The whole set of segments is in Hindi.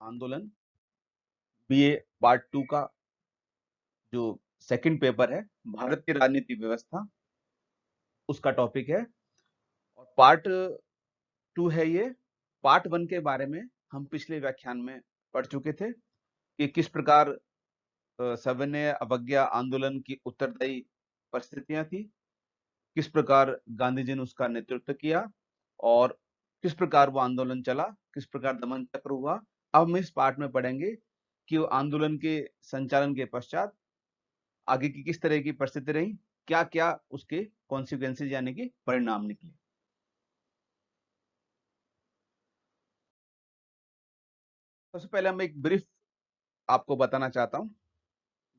आंदोलन बीए पार्ट 2 का जो सेकंड पेपर है, भारत की राजनीति व्यवस्था, उसका टॉपिक है। और पार्ट 2 है ये। पार्ट 1 के बारे में हम पिछले व्याख्यान में पढ़ चुके थे कि किस प्रकार सविनय अवज्ञा आंदोलन की उत्तरदायी परिस्थितियां थी, किस प्रकार गांधी जी ने उसका नेतृत्व किया और किस प्रकार वो आंदोलन चला, किस प्रकार दमन चक्र हुआ। अब हम इस पार्ट में पढ़ेंगे कि वो आंदोलन के संचालन के पश्चात आगे की किस तरह की परिस्थिति रही, क्या क्या उसके कॉन्सिक्वेंसेज यानी कि परिणाम निकले। सबसे पहले हम एक ब्रीफ आपको बताना चाहता हूँ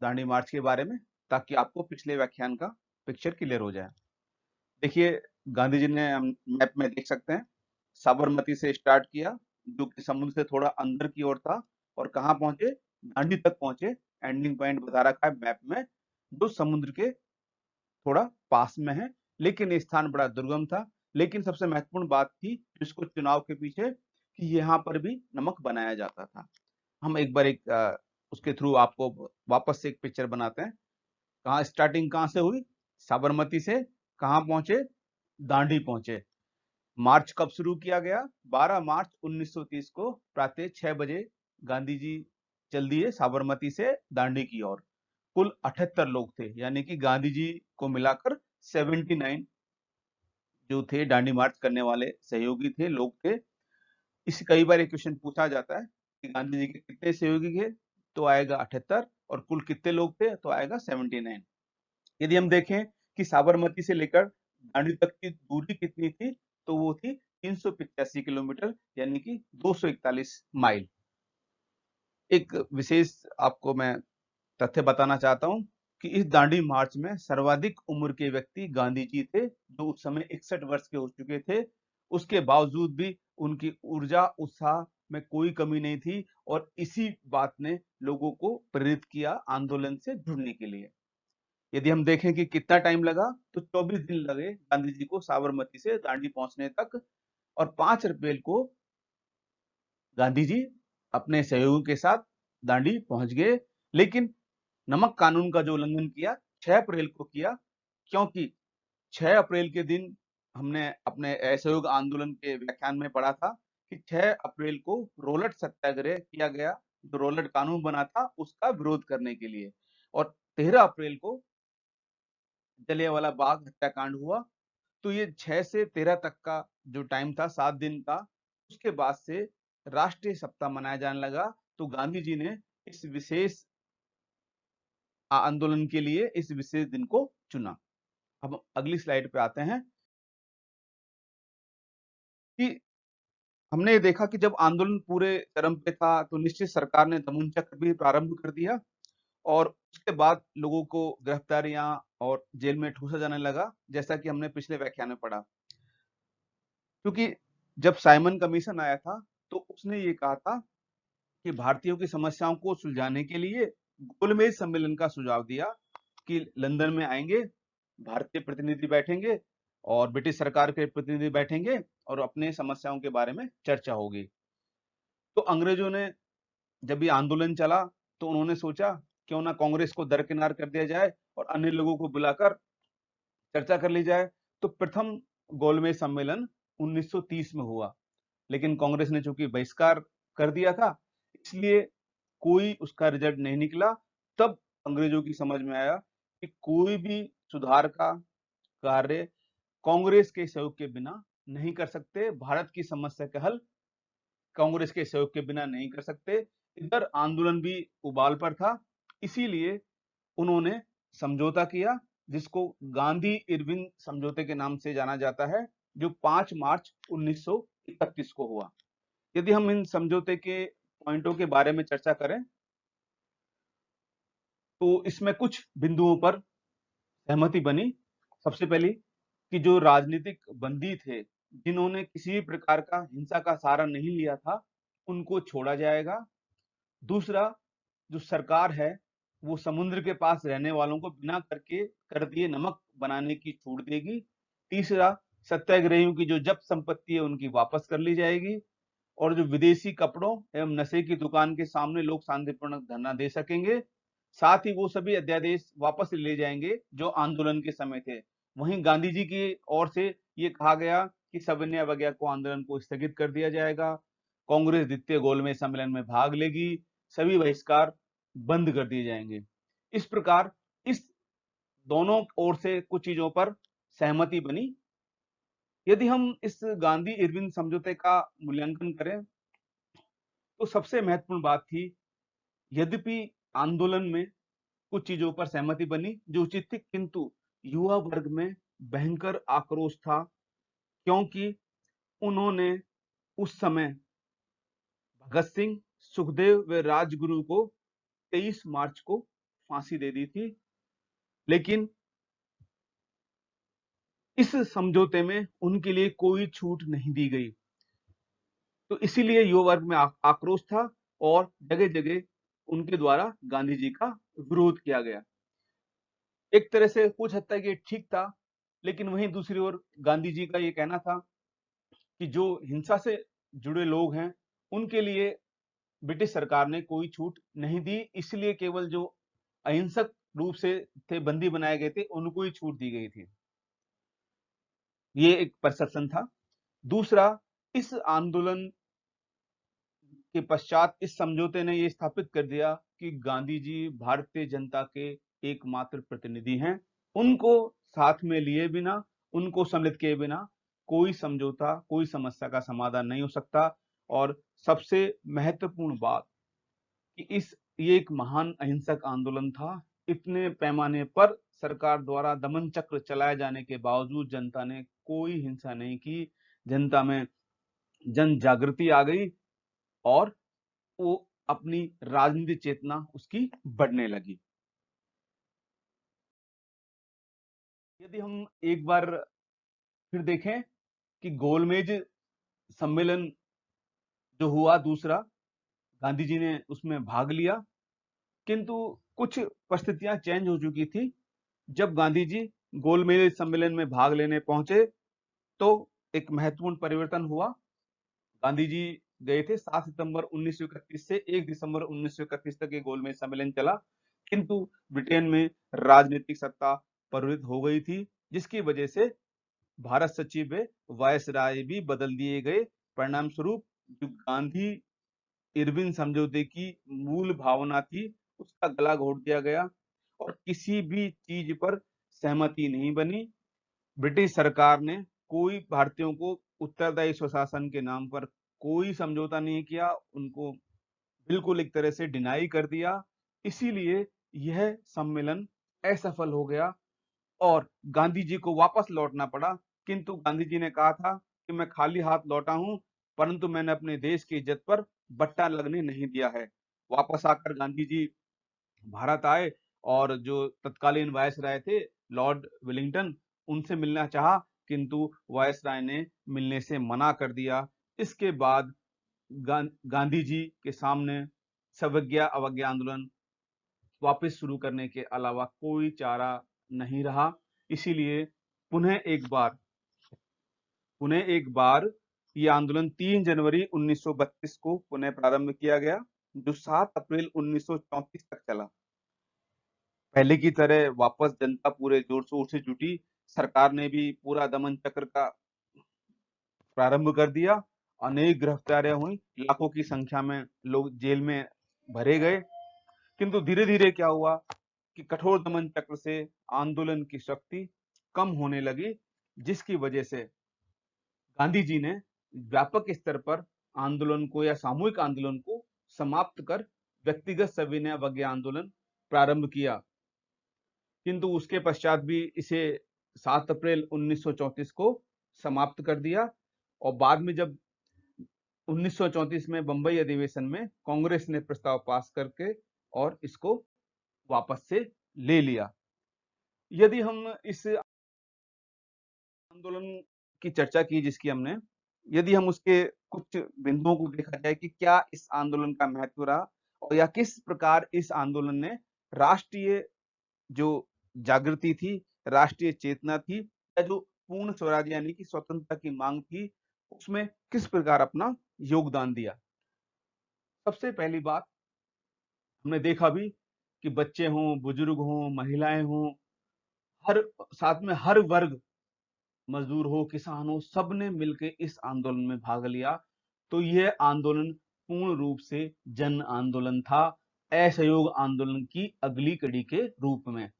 दांडी मार्च के बारे में, ताकि आपको पिछले व्याख्यान का पिक्चर क्लियर हो जाए। देखिए, गांधी जी ने, हम मैप में देख सकते हैं, साबरमती से स्टार्ट किया, जो कि समुद्र से थोड़ा अंदर की ओर था, और कहाँ पहुंचे, दांडी तक पहुंचे। एंडिंग पॉइंट बता रखा है मैप में, जो समुद्र के थोड़ा पास में है, लेकिन ये स्थान बड़ा दुर्गम था। लेकिन सबसे महत्वपूर्ण बात थी इसको चुनाव के पीछे, कि यहाँ पर भी नमक बनाया जाता था। हम एक बार उसके थ्रू आपको वापस से एक पिक्चर बनाते हैं। कहाँ स्टार्टिंग कहाँ से हुई, साबरमती से, कहाँ पहुंचे, दांडी पहुंचे। मार्च कब शुरू किया गया, 12 मार्च 1930 को प्रातः 6 बजे गांधी जी चल दिए साबरमती से दांडी की ओर। कुल 78 लोग थे, यानी कि गांधी जी को मिलाकर 79 जो थे दांडी मार्च करने वाले सहयोगी थे, लोग थे। इस कई बार एक क्वेश्चन पूछा जाता है कि गांधी जी के कितने सहयोगी थे, तो आएगा 78, और कुल कितने लोग थे, तो आएगा 79। यदि हम देखें कि साबरमती से लेकर दांडी तक की दूरी कितनी थी, तो वो थी 385 किलोमीटर, यानी कि 241 माइल। एक विशेष आपको मैं तथ्य बताना चाहता हूं कि इस दांडी मार्च में सर्वाधिक उम्र के व्यक्ति गांधी जी थे, जो उस समय 61 वर्ष के हो चुके थे। उसके बावजूद भी उनकी ऊर्जा उत्साह में कोई कमी नहीं थी, और इसी बात ने लोगों को प्रेरित किया आंदोलन से जुड़ने के लिए। यदि हम देखें कि कितना टाइम लगा, तो 24 दिन लगे गांधी जी को साबरमती से दांडी पहुंचने तक। और 5 अप्रैल को गांधी जी अपने सहयोगियों के साथ दांडी पहुंच गए। लेकिन नमक कानून का जो उल्लंघन किया, 6 अप्रैल को किया, क्योंकि 6 अप्रैल के दिन हमने अपने असहयोग आंदोलन के व्याख्यान में पढ़ा था कि 6 अप्रैल को रोलट सत्याग्रह किया गया, जो रोलट कानून बना था उसका विरोध करने के लिए। और 13 अप्रैल को जलियांवाला बाग हत्याकांड हुआ। तो ये 6 से 13 तक का जो टाइम था, 7 दिन का, उसके बाद से राष्ट्रीय सप्ताह मनाया जाने लगा। तो गांधी जी ने इस विशेष आंदोलन के लिए इस विशेष दिन को चुना। अब अगली स्लाइड पे आते हैं कि हमने ये देखा कि जब आंदोलन पूरे चरम पे था, तो निश्चित सरकार ने दमन चक्र भी प्रारंभ कर दिया, और उसके बाद लोगों को गिरफ्तारियां और जेल में ठूसा जाने लगा, जैसा कि हमने पिछले व्याख्यान में पढ़ा। क्योंकि जब साइमन कमीशन आया था, तो उसने ये कहा था कि भारतीयों की समस्याओं को सुलझाने के लिए गोलमेज सम्मेलन का सुझाव दिया, कि लंदन में आएंगे, भारतीय प्रतिनिधि बैठेंगे और ब्रिटिश सरकार के प्रतिनिधि बैठेंगे, और अपने समस्याओं के बारे में चर्चा होगी। तो अंग्रेजों ने, जब ये आंदोलन चला, तो उन्होंने सोचा क्यों ना कांग्रेस को दरकिनार कर दिया जाए और अन्य लोगों को बुलाकर चर्चा कर ली जाए। तो प्रथम गोलमेज सम्मेलन 1930 में हुआ, लेकिन कांग्रेस ने चूंकि बहिष्कार कर दिया था, इसलिए कोई उसका रिजल्ट नहीं निकला। तब अंग्रेजों की समझ में आया कि कोई भी सुधार का कार्य कांग्रेस के सहयोग के बिना नहीं कर सकते, भारत की समस्या का हल कांग्रेस के सहयोग के बिना नहीं कर सकते। इधर आंदोलन भी उबाल पर था, इसीलिए उन्होंने समझौता किया, जिसको गांधी इरविन समझौते के नाम से जाना जाता है, जो 5 मार्च 1931 को हुआ। यदि हम इन समझौते के पॉइंटों के बारे में चर्चा करें, तो इसमें कुछ बिंदुओं पर सहमति बनी। सबसे पहली, कि जो राजनीतिक बंदी थे, जिन्होंने किसी भी प्रकार का हिंसा का सहारा नहीं लिया था, उनको छोड़ा जाएगा। दूसरा, जो सरकार है, वो समुद्र के पास रहने वालों को बिना करके कर दिए नमक बनाने की छूट देगी। तीसरा, सत्याग्रहियों की जो जब्त संपत्ति है, उनकी वापस कर ली जाएगी। और जो विदेशी कपड़ों एवं नशे की दुकान के सामने लोग शांतिपूर्वक धरना दे सकेंगे। साथ ही वो सभी अध्यादेश वापस ले जाएंगे जो आंदोलन के समय थे। वहीं गांधी जी की ओर से ये कहा गया कि सविनय अवज्ञा को आंदोलन को स्थगित कर दिया जाएगा, कांग्रेस द्वितीय गोलमेज सम्मेलन में भाग लेगी, सभी बहिष्कार बंद कर दिए जाएंगे। इस प्रकार इस दोनों ओर से कुछ चीजों पर सहमति बनी। यदि हम इस गांधी इरविन समझौते का मूल्यांकन करें तो सबसे महत्वपूर्ण बात थी, यद्यपि आंदोलन में कुछ चीजों पर सहमति बनी जो उचित थी, किंतु युवा वर्ग में भयंकर आक्रोश था, क्योंकि उन्होंने उस समय भगत सिंह, सुखदेव व राजगुरु को 23 मार्च को फांसी दे दी थी। लेकिन इस समझौते में उनके लिए कोई छूट नहीं दी गई, तो इसीलिए युवा वर्ग में आक्रोश था और जगह जगह उनके द्वारा गांधी जी का विरोध किया गया। एक तरह से कुछ हद तक ये ठीक था, लेकिन वहीं दूसरी ओर गांधी जी का ये कहना था कि जो हिंसा से जुड़े लोग हैं उनके लिए ब्रिटिश सरकार ने कोई छूट नहीं दी, इसलिए केवल जो अहिंसक रूप से थे, बंदी बनाए गए थे, उनको ही छूट दी गई थी। ये एक परसेप्शन था। दूसरा, इस आंदोलन के पश्चात इस समझौते ने ये स्थापित कर दिया कि गांधी जी भारतीय जनता के एकमात्र प्रतिनिधि हैं। उनको साथ में लिए बिना, उनको सम्मिलित किए बिना कोई समझौता, कोई समस्या का समाधान नहीं हो सकता। और सबसे महत्वपूर्ण बात कि ये एक महान अहिंसक आंदोलन था। इतने पैमाने पर सरकार द्वारा दमन चक्र चलाए जाने के बावजूद जनता ने कोई हिंसा नहीं की। जनता में जन जागृति आ गई और वो अपनी राजनीतिक चेतना उसकी बढ़ने लगी। यदि हम एक बार फिर देखें कि गोलमेज सम्मेलन जो हुआ दूसरा, गांधी जी ने उसमें भाग लिया, किंतु कुछ परिस्थितियां चेंज हो चुकी थी। जब गांधी जी गोलमेज सम्मेलन में भाग लेने पहुंचे तो एक महत्वपूर्ण परिवर्तन हुआ। गांधी जी गए थे 7 सितंबर 1931 से 1 दिसंबर 1931 तक ये गोलमेज सम्मेलन चला, किंतु ब्रिटेन में राजनीतिक सत्ता प्रवृत्त हो गई थी, जिसकी वजह से भारत सचिव व वायसराय भी बदल दिए गए। परिणाम स्वरूप जो गांधी इरविन समझौते की मूल भावना थी उसका गला घोट दिया गया और किसी भी चीज पर सहमति नहीं बनी। ब्रिटिश सरकार ने कोई भारतीयों को उत्तरदायी स्वशासन के नाम पर कोई समझौता नहीं किया, उनको बिल्कुल एक तरह से डिनाई कर दिया। इसीलिए यह सम्मेलन असफल हो गया और गांधी जी को वापस लौटना पड़ा। किंतु गांधी जी ने कहा था कि मैं खाली हाथ लौटा हूं, परंतु मैंने अपने देश की इज्जत पर बट्टा लगने नहीं दिया है। वापस आकर गांधी जी भारत आए और जो तत्कालीन वायसराय थे लॉर्ड वेलिंगटन, उनसे मिलना चाहा, किंतु वायसराय ने मिलने से मना कर दिया। इसके बाद गांधी जी के सामने सविज्ञा अवज्ञा आंदोलन वापस शुरू करने के अलावा कोई चारा नहीं रहा। इसीलिए पुनः एक बार ये आंदोलन 3 जनवरी 1932 को पुनः प्रारंभ किया गया, जो 7 अप्रैल 1934 तक चला। पहले की तरह वापस जनता पूरे जोर शोर से जुटी। सरकार ने भी पूरा दमन चक्र का प्रारंभ कर दिया। अनेक गिरफ्तारियां हुई, लाखों की संख्या में लोग जेल में भरे गए। किंतु धीरे धीरे क्या हुआ कि कठोर दमन चक्र से आंदोलन की शक्ति कम होने लगी, जिसकी वजह से गांधी जी ने व्यापक स्तर पर आंदोलन को या सामूहिक आंदोलन को समाप्त कर व्यक्तिगत सविनय अवज्ञा आंदोलन प्रारंभ किया। किंतु उसके पश्चात भी इसे 7 अप्रैल 1934 को समाप्त कर दिया और बाद में जब 1934 में बंबई अधिवेशन में कांग्रेस ने प्रस्ताव पास करके और इसको वापस से ले लिया। यदि हम इस आंदोलन की चर्चा की जिसकी हमने, यदि हम उसके कुछ बिंदुओं को देखा जाए कि क्या इस आंदोलन का महत्व रहा और या किस प्रकार इस आंदोलन ने राष्ट्रीय जो जागृति थी, राष्ट्रीय चेतना थी, या जो पूर्ण स्वराज यानी कि स्वतंत्रता की मांग थी, उसमें किस प्रकार अपना योगदान दिया। सबसे पहली बात, हमने देखा भी कि बच्चे हों, बुजुर्ग हों, महिलाएं हों, हर साथ में हर वर्ग, मजदूर हो, किसान हो, सबने मिलके इस आंदोलन में भाग लिया। तो यह आंदोलन पूर्ण रूप से जन आंदोलन था, असहयोग आंदोलन की अगली कड़ी के रूप में।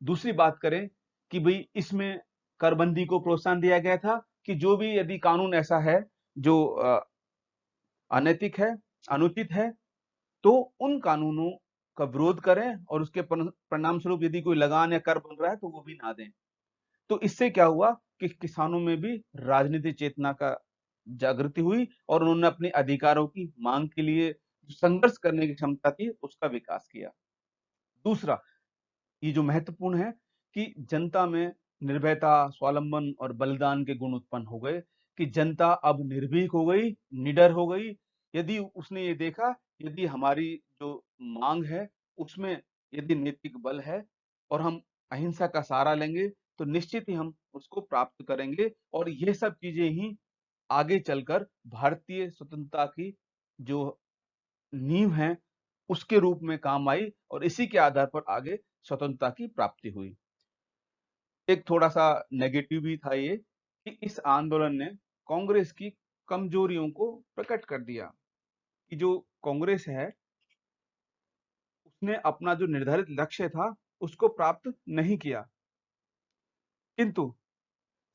दूसरी बात करें कि भाई इसमें करबंदी को प्रोत्साहन दिया गया था कि जो भी यदि कानून ऐसा है जो अनैतिक है, अनुचित है, तो उन कानूनों का विरोध करें और उसके परिणाम स्वरूप यदि कोई लगान या कर बन रहा है तो वो भी ना दें। तो इससे क्या हुआ कि किसानों में भी राजनीतिक चेतना का जागृति हुई और उन्होंने अपने अधिकारों की मांग के लिए संघर्ष करने की क्षमता थी, उसका विकास किया। दूसरा, ये जो महत्वपूर्ण है कि जनता में निर्भयता, स्वावलंबन और बलिदान के गुण उत्पन्न हो गए कि जनता अब निर्भीक हो गई, निडर हो गई। यदि उसने ये देखा, यदि हमारी जो मांग है, उसमें यदि नैतिक बल है और हम अहिंसा का सहारा लेंगे, तो निश्चित ही हम उसको प्राप्त करेंगे और ये सब चीजें ही आगे चलकर भारतीय स्वतंत्रता की जो नींव है, उसके रूप में काम आई और इसी के आधार पर आगे स्वतंत्रता की प्राप्ति हुई। एक थोड़ा-सा नेगेटिव भी था ये कि इस आंदोलन ने कांग्रेस की कमजोरियों को प्रकट कर दिया कि जो कांग्रेस है, उसने अपना जो निर्धारित लक्ष्य था, उसको प्राप्त नहीं किया। किंतु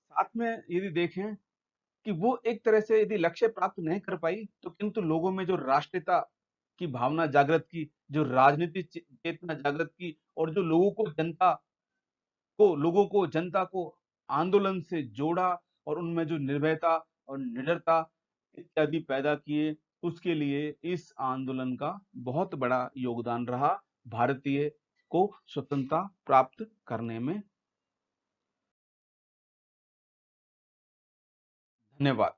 साथ में यदि देखें कि वो एक तरह से यदि लक्ष्य प्राप्त नहीं कर पाई, तो किंतु लोगों में जो राष्ट्रीयता की भावना जागृत की, जो राजनीतिक चेतना जागृत की और जो लोगों को जनता को आंदोलन से जोड़ा और उनमें जो निर्भयता और निडरता इत्यादि पैदा किए, उसके लिए इस आंदोलन का बहुत बड़ा योगदान रहा भारतीय को स्वतंत्रता प्राप्त करने में। धन्यवाद।